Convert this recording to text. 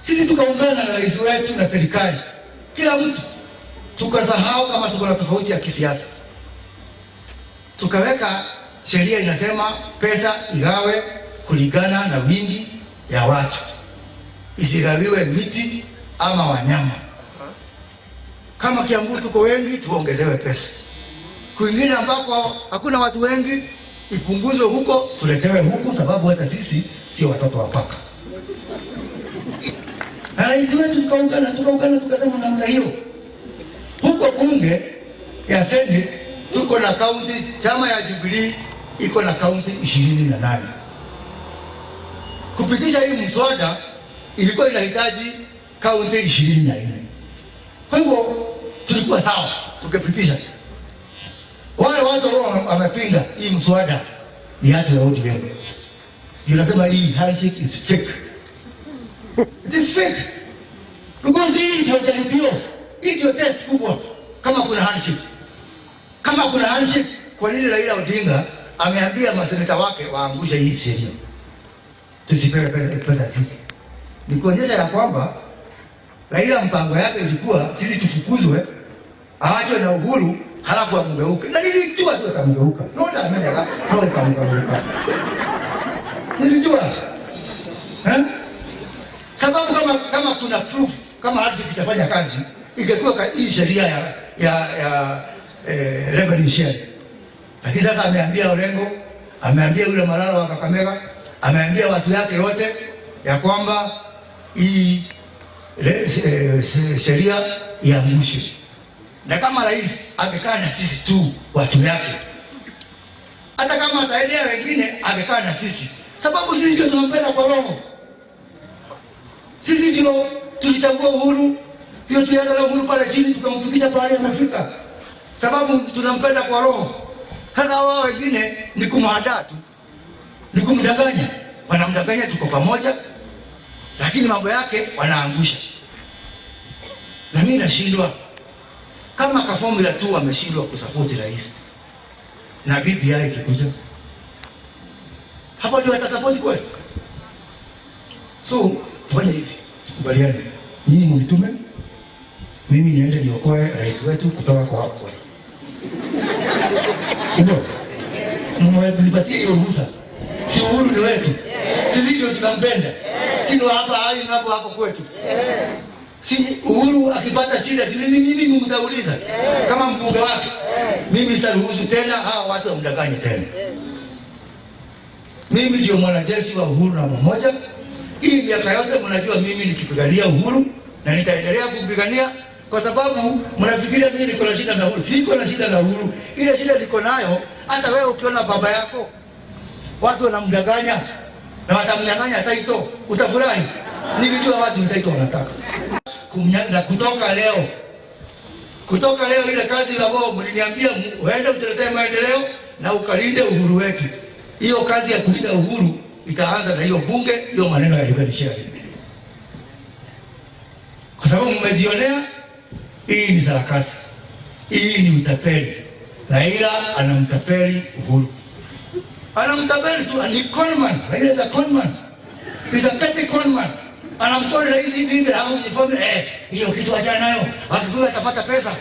Sisi tukaungana na rais wetu na serikali, kila mtu tukasahau kama tuko na tofauti ya kisiasa, tukaweka sheria inasema pesa igawe kulingana na wingi ya watu, isigawiwe miti ama wanyama. Kama Kiambu tuko wengi, tuongezewe pesa. Kwingine ambako hakuna watu wengi, ipunguzwe huko, tuletewe huku, sababu hata sisi sio watoto wa paka. Na rais wetu tukaungana tukasema namna hiyo. Huko bunge ya Senate tuko na kaunti, chama ya Jubilee iko na kaunti 28. Kupitisha hii mswada ilikuwa inahitaji kaunti 24. Kwa hivyo tulikuwa sawa tukapitisha. Wale watu wamepinga hii mswada ni hatu ya ODM. Ninasema hii handshake is fake. It is fake. Because hii ndio jaribio. Hii ndio test kubwa kama kuna handshake. Kama kuna handshake, kwa nini Raila Odinga ameambia maseneta wake waangushe hii sheria? Tusipewe pesa sisi. Ni kuonyesha ya kwamba Raila mpango yake ilikuwa sisi tufukuzwe, aachwe na Uhuru, halafu amgeuke. Na nilijua tu atamgeuka. Ndio amenya ndio kamgeuka. Nilijua. Sababu kama kuna proof kama hadi kitafanya kazi, ingekuwa hii sheria ya revenue share. Lakini sasa ameambia Orengo, ameambia yule Malala wa Kakamega, ameambia watu yake yote ya kwamba hii sheria iangushwe. Na kama rais angekaa na sisi tu watu yake, hata kama ataendea wengine angekaa na sisi, sababu sisi ndio tunampenda kwa roho. Sisi ndio tulichagua Uhuru, ndio tulianza na Uhuru pale chini tukamfikisha pale Afrika, sababu tunampenda kwa roho. Hata wao wengine ni kumhadaa tu, ni kumdanganya. Wanamdanganya tuko pamoja, lakini mambo yake wanaangusha. Na mimi nashindwa kama ka Formula 2 wameshindwa kusupport rais, na BBI ikikuja hapo ndio atasupport kweli. So tufanye hivi, tukubaliane, nyinyi mlitume, mimi niende niokoe rais wetu kutoka kwa hapo. Ndio mnipatie hiyo ruhusa. Si Uhuru ni wetu, sisi ndio tunampenda, si ndio hapa hapo kwetu. Si Uhuru akipata shida, si mimi mtauliza kama mbunge wake. Mimi sitaruhusu tena hawa watu wamdanganye tena. Mimi ndio mwanajeshi wa Uhuru na pamoja. Hii miaka yote mnajua mimi nikipigania Uhuru na nitaendelea kupigania, kwa sababu mnafikiria mimi niko na shida na Uhuru. Siko na shida na Uhuru. Ile shida niko nayo, hata wewe ukiona baba yako watu wanamdanganya na watamnyang'anya title, utafurahi. Nilijua watu ni title wanataka. Kumnyang'anya kutoka leo ile kazi la wao mliniambia uende uteletee maendeleo na ukalinde uhuru wetu. Hiyo kazi ya kulinda uhuru itaanza na hiyo bunge, hiyo maneno ya liberation. Kwa sababu mmejionea hii ni sarakasi. Hii ni utapeli. Raila anamtapeli Uhuru. Anamtapeli tu, ni conman. Raila is a conman. He's a petty conman. Anamtole rais hivi au ni hiyo kitu achana nayo. Akikuwa atapata pesa.